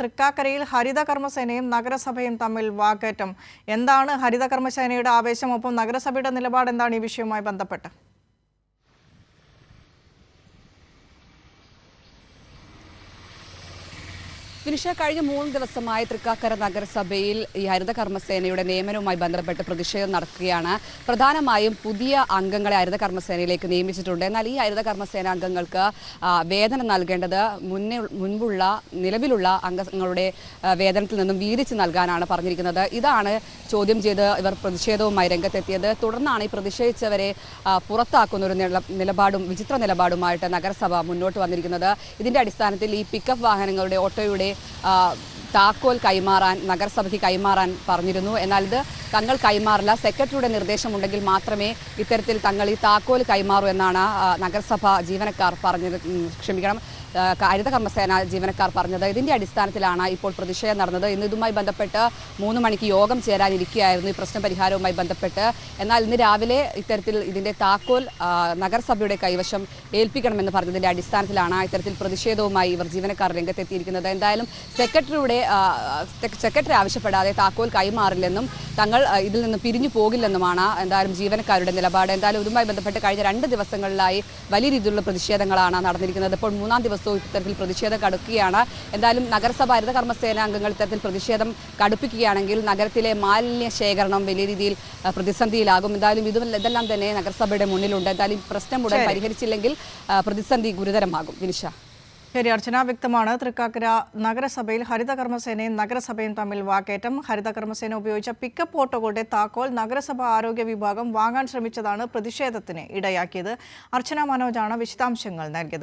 തൃക്കാക്കരയിൽ ഹരിതകർമ്മസേനയും നഗരസഭയും തമ്മിൽ വാക്കേറ്റം. എന്താണ് ഹരിതകർമ്മസേനയുടെ ആവേശം? ഒപ്പം നഗരസഭയുടെ നിലപാട് എന്താണ് ഈ വിഷയവുമായി ബന്ധപ്പെട്ട്? വിനിഷ, കഴിഞ്ഞ 3 ദിവസമായി തൃക്കാക്കര നഗരസഭയിൽ ഈ ഹരിതകർമ്മസേനയുടെ നിയമനവുമായി ബന്ധപ്പെട്ട് പ്രതിഷേധം നടക്കുകയാണ്. പ്രധാനമായും പുതിയ അംഗങ്ങളെ ഹരിതകർമ്മസേനയിലേക്ക് നിയമിച്ചിട്ടുണ്ട്. എന്നാൽ ഈ ഹരിതകർമ്മസേന അംഗങ്ങൾക്ക് വേതനം നൽകേണ്ടത് മുൻപുള്ള നിലവിലുള്ള അംഗങ്ങളുടെ വേതനത്തിൽ നിന്നും വീതിച്ച് നൽകാനാണ് പറഞ്ഞിരിക്കുന്നത്. ഇതാണ് ചോദ്യം ചെയ്ത് ഇവർ പ്രതിഷേധവുമായി രംഗത്തെത്തിയത്. തുടർന്നാണ് ഈ പ്രതിഷേധിച്ചവരെ പുറത്താക്കുന്ന ഒരു നിലപാടും വിചിത്ര നിലപാടുമായിട്ട് നഗരസഭ മുന്നോട്ട് വന്നിരിക്കുന്നത്. ഇതിന്റെ അടിസ്ഥാനത്തിൽ ഈ പിക്കപ്പ് വാഹനങ്ങളുടെ ഓട്ടോയുടെ താക്കോൽ കൈമാറാൻ നഗരസഭയ്ക്ക് കൈമാറാൻ പറഞ്ഞിരുന്നു. എന്നാൽ ഇത് തങ്ങൾ കൈമാറില്ല, സെക്രട്ടറിയുടെ നിർദ്ദേശമുണ്ടെങ്കിൽ മാത്രമേ ഇത്തരത്തിൽ തങ്ങൾ ഈ താക്കോൽ കൈമാറൂ എന്നാണ് നഗരസഭ ജീവനക്കാർ പറഞ്ഞത്. ഹരിതകർമ്മസേന ജീവനക്കാർ പറഞ്ഞത്. ഇതിന്റെ അടിസ്ഥാനത്തിലാണ് ഇപ്പോൾ പ്രതിഷേധം നടന്നത്. ഇന്ന് ഇതുമായി ബന്ധപ്പെട്ട് 3 മണിക്ക് യോഗം ചേരാനിരിക്കുകയായിരുന്നു ഈ പ്രശ്ന പരിഹാരവുമായി ബന്ധപ്പെട്ട്. എന്നാൽ ഇന്ന് രാവിലെ ഇത്തരത്തിൽ ഇതിന്റെ താക്കോൽ നഗരസഭയുടെ കൈവശം ഏൽപ്പിക്കണമെന്ന് പറഞ്ഞതിന്റെ അടിസ്ഥാനത്തിലാണ് ഇത്തരത്തിൽ പ്രതിഷേധവുമായി ഇവർ ജീവനക്കാർ രംഗത്തെത്തിയിരിക്കുന്നത്. എന്തായാലും സെക്രട്ടറി ആവശ്യപ്പെടാതെ താക്കോൽ കൈമാറില്ലെന്നും തങ്ങൾ ഇതിൽ നിന്ന് പിരിഞ്ഞു പോകില്ലെന്നുമാണ് എന്തായാലും ജീവനക്കാരുടെ നിലപാട്. എന്തായാലും ഇതുമായി ബന്ധപ്പെട്ട് കഴിഞ്ഞ 2 ദിവസങ്ങളിലായി വലിയ രീതിയിലുള്ള പ്രതിഷേധങ്ങളാണ് നടന്നിരിക്കുന്നത്. ഇപ്പോൾ 3-ാം ദിവസവും ഇത്തരത്തിൽ പ്രതിഷേധം കടുക്കുകയാണ്. എന്തായാലും നഗരസഭ ഹരിതകർമ്മസേന അംഗങ്ങൾ ഇത്തരത്തിൽ പ്രതിഷേധം കടുപ്പിക്കുകയാണെങ്കിൽ നഗരത്തിലെ മാലിന്യ ശേഖരണം വലിയ രീതിയിൽ പ്രതിസന്ധിയിലാകും. എന്തായാലും ഇതെല്ലാം തന്നെ നഗരസഭയുടെ മുന്നിലുണ്ട്. എന്തായാലും പ്രശ്നം ഉടൻ പരിഹരിച്ചില്ലെങ്കിൽ പ്രതിസന്ധി ഗുരുതരമാകും. വിനിഷ. ശരി അർച്ചന, വ്യക്തമാണ്. തൃക്കാക്കര നഗരസഭയിൽ ഹരിതകർമ്മസേനയും നഗരസഭയും തമ്മിൽ വാക്കേറ്റം. ഹരിതകർമ്മസേന ഉപയോഗിച്ച പിക്കപ്പ് ഓട്ടോകളുടെ താക്കോൽ നഗരസഭ ആരോഗ്യ വിഭാഗം വാങ്ങാൻ ശ്രമിച്ചതാണ് പ്രതിഷേധത്തിന് ഇടയാക്കിയത്. അർച്ചന മനോജാണ് വിശദാംശങ്ങൾ നൽകിയത്.